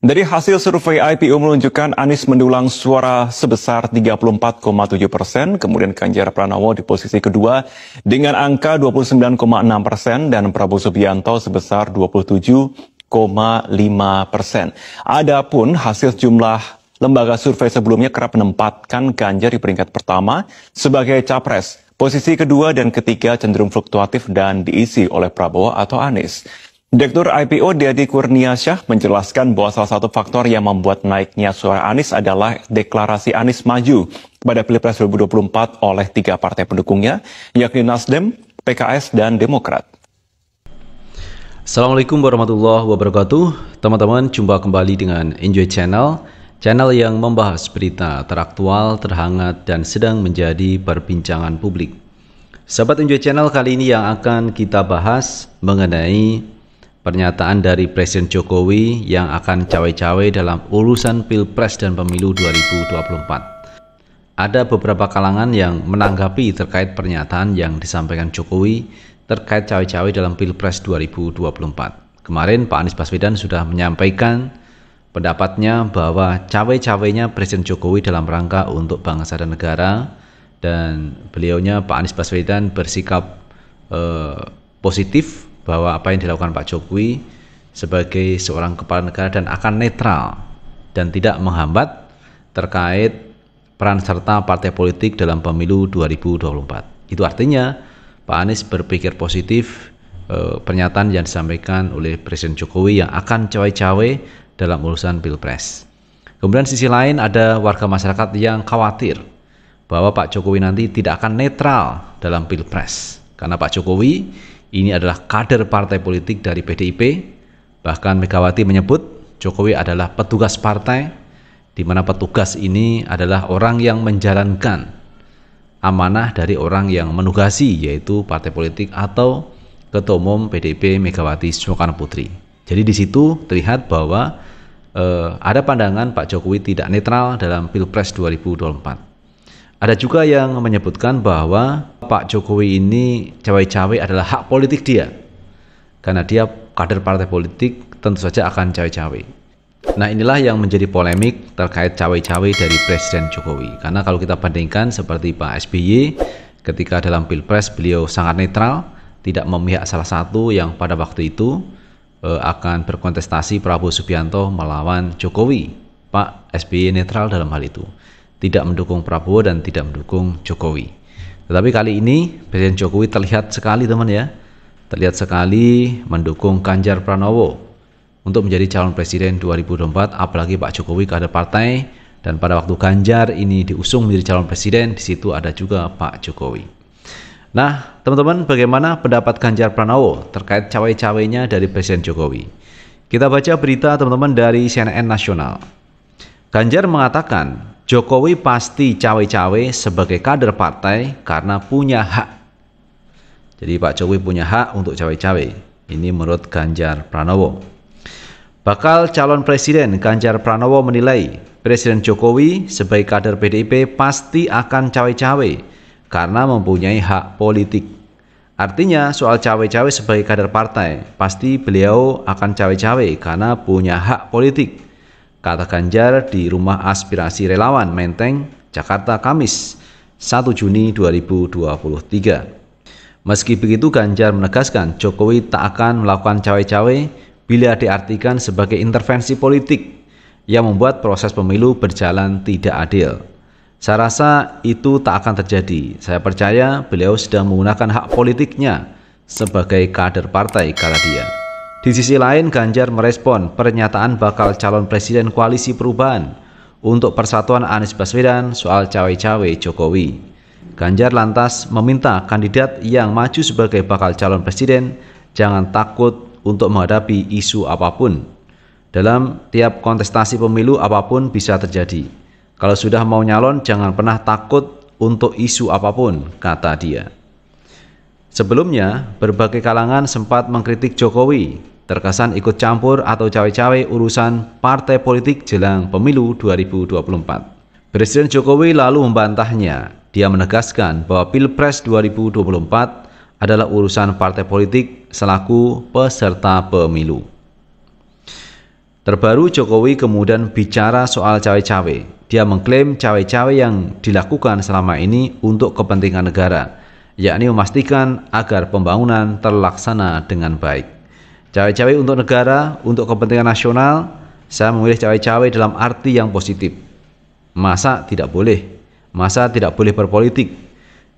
Dari hasil survei IPO menunjukkan Anies mendulang suara sebesar 34,7%, kemudian Ganjar Pranowo di posisi kedua dengan angka 29,6% dan Prabowo Subianto sebesar 27,5%. Adapun hasil jumlah lembaga survei sebelumnya kerap menempatkan Ganjar di peringkat pertama sebagai capres. Posisi kedua dan ketiga cenderung fluktuatif dan diisi oleh Prabowo atau Anies. Direktur IPO Deddy Kurniasyah menjelaskan bahwa salah satu faktor yang membuat naiknya suara Anies adalah deklarasi Anies maju pada Pilpres 2024 oleh 3 partai pendukungnya, yakni Nasdem, PKS, dan Demokrat. Assalamualaikum warahmatullahi wabarakatuh. Teman-teman, jumpa kembali dengan Enjoy Channel, channel yang membahas berita teraktual, terhangat, dan sedang menjadi perbincangan publik. Sahabat Enjoy Channel, kali ini yang akan kita bahas mengenai pernyataan dari Presiden Jokowi yang akan cawe-cawe dalam urusan Pilpres dan Pemilu 2024. Ada beberapa kalangan yang menanggapi terkait pernyataan yang disampaikan Jokowi terkait cawe-cawe dalam Pilpres 2024. Kemarin Pak Anies Baswedan sudah menyampaikan pendapatnya bahwa cawe-cawenya Presiden Jokowi dalam rangka untuk bangsa dan negara, dan beliaunya Pak Anies Baswedan bersikap positif bahwa apa yang dilakukan Pak Jokowi sebagai seorang kepala negara dan akan netral dan tidak menghambat terkait peran serta partai politik dalam pemilu 2024. Itu artinya Pak Anies berpikir positif pernyataan yang disampaikan oleh Presiden Jokowi yang akan cawe-cawe dalam urusan Pilpres. Kemudian sisi lain ada warga masyarakat yang khawatir bahwa Pak Jokowi nanti tidak akan netral dalam Pilpres karena Pak Jokowi ini adalah kader partai politik dari PDIP. Bahkan Megawati menyebut Jokowi adalah petugas partai, di mana petugas ini adalah orang yang menjalankan amanah dari orang yang menugasi, yaitu partai politik atau Ketua Umum PDIP Megawati Soekarno Putri. Jadi di situ terlihat bahwa ada pandangan Pak Jokowi tidak netral dalam Pilpres 2024. Ada juga yang menyebutkan bahwa Pak Jokowi ini cawe-cawe adalah hak politik dia. Karena dia kader partai politik, tentu saja akan cawe-cawe. Nah, inilah yang menjadi polemik terkait cawe-cawe dari Presiden Jokowi. Karena kalau kita bandingkan seperti Pak SBY, ketika dalam Pilpres beliau sangat netral, tidak memihak salah satu yang pada waktu itu akan berkontestasi Prabowo Subianto melawan Jokowi. Pak SBY netral dalam hal itu, tidak mendukung Prabowo dan tidak mendukung Jokowi. Tetapi kali ini Presiden Jokowi terlihat sekali teman ya, terlihat sekali mendukung Ganjar Pranowo untuk menjadi calon presiden 2024, apalagi Pak Jokowi kader partai, dan pada waktu Ganjar ini diusung menjadi calon presiden, di situ ada juga Pak Jokowi. Nah, teman-teman, bagaimana pendapat Ganjar Pranowo terkait cawe-cawenya dari Presiden Jokowi? Kita baca berita teman-teman dari CNN Nasional. Ganjar mengatakan Jokowi pasti cawe-cawe sebagai kader partai karena punya hak. Jadi Pak Jokowi punya hak untuk cawe-cawe. Ini menurut Ganjar Pranowo. Bakal calon presiden Ganjar Pranowo menilai Presiden Jokowi sebagai kader PDIP pasti akan cawe-cawe karena mempunyai hak politik. Artinya soal cawe-cawe sebagai kader partai, pasti beliau akan cawe-cawe karena punya hak politik, kata Ganjar di Rumah Aspirasi Relawan Menteng, Jakarta, Kamis 1 Juni 2023. Meski begitu, Ganjar menegaskan Jokowi tak akan melakukan cawe-cawe bila diartikan sebagai intervensi politik yang membuat proses pemilu berjalan tidak adil. Saya rasa itu tak akan terjadi. Saya percaya beliau sedang menggunakan hak politiknya sebagai kader partai, kata dia. Di sisi lain, Ganjar merespon pernyataan bakal calon presiden Koalisi Perubahan untuk Persatuan Anies Baswedan soal cawe-cawe Jokowi. Ganjar lantas meminta kandidat yang maju sebagai bakal calon presiden jangan takut untuk menghadapi isu apapun. Dalam tiap kontestasi pemilu apapun bisa terjadi. Kalau sudah mau nyalon jangan pernah takut untuk isu apapun, kata dia. Sebelumnya, berbagai kalangan sempat mengkritik Jokowi terkesan ikut campur atau cawe-cawe urusan partai politik jelang pemilu 2024. Presiden Jokowi lalu membantahnya. Dia menegaskan bahwa Pilpres 2024 adalah urusan partai politik selaku peserta pemilu. Terbaru Jokowi kemudian bicara soal cawe-cawe. Dia mengklaim cawe-cawe yang dilakukan selama ini untuk kepentingan negara, yakni memastikan agar pembangunan terlaksana dengan baik. Cawe-cawe untuk negara, untuk kepentingan nasional, saya memilih cawe-cawe dalam arti yang positif. Masa tidak boleh? Masa tidak boleh berpolitik?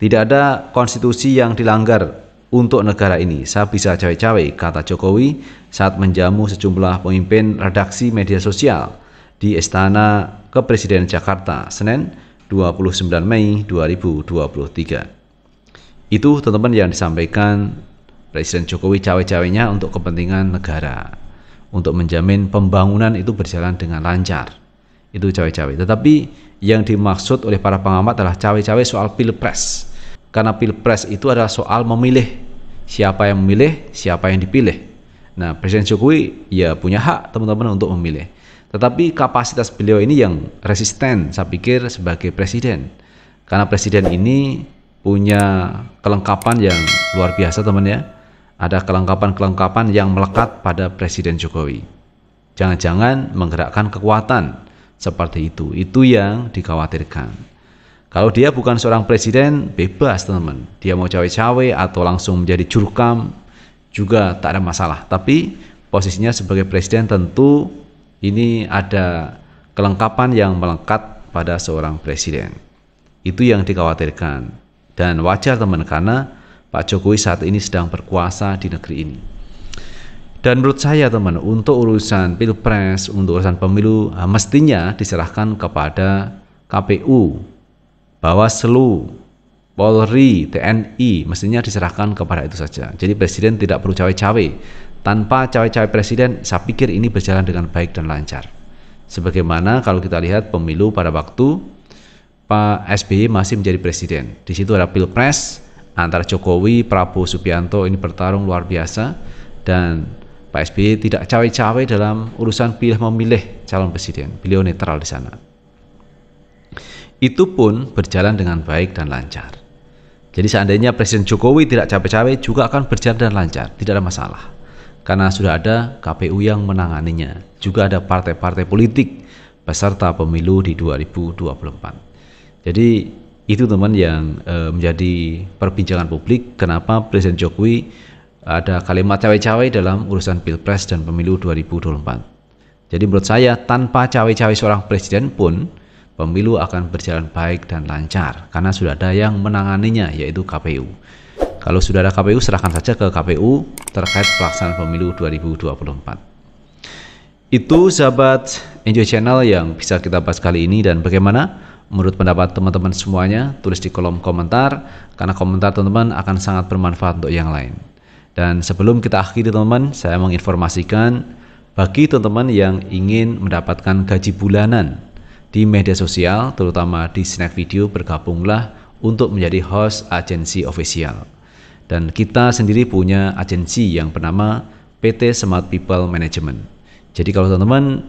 Tidak ada konstitusi yang dilanggar untuk negara ini. Saya bisa cawe-cawe, kata Jokowi saat menjamu sejumlah pemimpin redaksi media sosial di Istana Kepresidenan Jakarta, Senin 29 Mei 2023. Itu teman-teman yang disampaikan Presiden Jokowi cawe-cawenya untuk kepentingan negara, untuk menjamin pembangunan itu berjalan dengan lancar. Itu cawe-cawe. Tetapi yang dimaksud oleh para pengamat adalah cawe-cawe soal pilpres. Karena pilpres itu adalah soal memilih. Siapa yang memilih, siapa yang dipilih. Nah, Presiden Jokowi ya punya hak teman-teman untuk memilih. Tetapi kapasitas beliau ini yang resisten, saya pikir, sebagai presiden. Karena presiden ini punya kelengkapan yang luar biasa, teman ya. Ada kelengkapan-kelengkapan yang melekat pada Presiden Jokowi. Jangan-jangan menggerakkan kekuatan seperti itu. Itu yang dikhawatirkan. Kalau dia bukan seorang presiden, bebas teman-teman. Dia mau cawe-cawe atau langsung menjadi jurkam juga tak ada masalah. Tapi posisinya sebagai presiden tentu ini ada kelengkapan yang melekat pada seorang presiden. Itu yang dikhawatirkan. Dan wajar teman, karena Pak Jokowi saat ini sedang berkuasa di negeri ini. Dan menurut saya teman, untuk urusan pilpres, untuk urusan pemilu, mestinya diserahkan kepada KPU, Bawaslu, Polri, TNI, mestinya diserahkan kepada itu saja. Jadi presiden tidak perlu cawe-cawe. Tanpa cawe-cawe presiden, saya pikir ini berjalan dengan baik dan lancar. Sebagaimana kalau kita lihat pemilu pada waktu Pak SBY masih menjadi presiden. Di situ ada pilpres antara Jokowi, Prabowo Subianto, ini bertarung luar biasa. Dan Pak SBY tidak cawe-cawe dalam urusan pilih memilih calon presiden. Beliau netral di sana. Itu pun berjalan dengan baik dan lancar. Jadi seandainya Presiden Jokowi tidak cawe-cawe juga akan berjalan dan lancar, tidak ada masalah. Karena sudah ada KPU yang menanganinya. Juga ada partai-partai politik peserta pemilu di 2024. Jadi itu teman yang menjadi perbincangan publik, kenapa Presiden Jokowi ada kalimat cawe-cawe dalam urusan Pilpres dan pemilu 2024. Jadi menurut saya tanpa cawe-cawe seorang presiden pun pemilu akan berjalan baik dan lancar karena sudah ada yang menanganinya, yaitu KPU. Kalau sudah ada KPU, serahkan saja ke KPU terkait pelaksanaan pemilu 2024. Itu sahabat Enjoy Channel yang bisa kita bahas kali ini, dan bagaimana menurut pendapat teman-teman semuanya, tulis di kolom komentar, karena komentar teman-teman akan sangat bermanfaat untuk yang lain. Dan sebelum kita akhiri teman-teman, saya menginformasikan bagi teman-teman yang ingin mendapatkan gaji bulanan di media sosial, terutama di Snack Video, bergabunglah untuk menjadi host agensi official. Dan kita sendiri punya agensi yang bernama PT Smart People Management. Jadi kalau teman-teman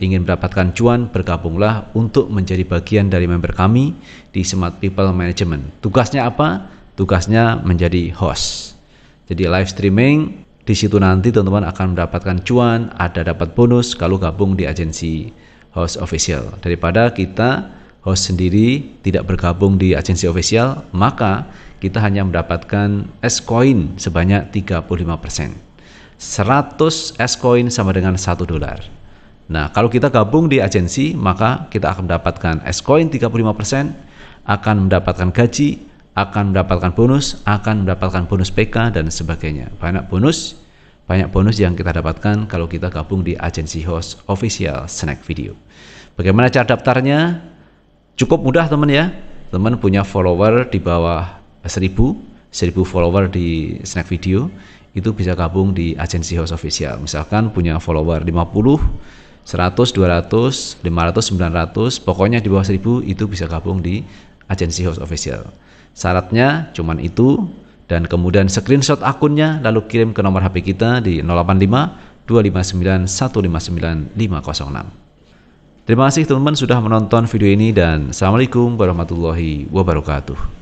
ingin mendapatkan cuan, bergabunglah untuk menjadi bagian dari member kami di Smart People Management. Tugasnya apa? Tugasnya menjadi host. Jadi live streaming, di situ nanti teman-teman akan mendapatkan cuan, ada dapat bonus kalau gabung di agensi host official. Daripada kita host sendiri tidak bergabung di agensi official, maka kita hanya mendapatkan S-Coin sebanyak 35%. 100 S-Coin sama dengan $1. Nah, kalau kita gabung di agensi, maka kita akan mendapatkan S-Coin 35%, akan mendapatkan gaji, akan mendapatkan bonus, akan mendapatkan bonus PK dan sebagainya. Banyak bonus yang kita dapatkan kalau kita gabung di agensi host official Snack Video. Bagaimana cara daftarnya? Cukup mudah teman ya. Teman punya follower di bawah 1000 follower di Snack Video, itu bisa gabung di agensi host official. Misalkan punya follower 50, 100, 200, 500, 900, pokoknya di bawah 1000 itu bisa gabung di agensi host official. Syaratnya cuman itu, dan kemudian screenshot akunnya lalu kirim ke nomor HP kita di 085 259 159 506. Terima kasih teman-teman sudah menonton video ini, dan Assalamualaikum warahmatullahi wabarakatuh.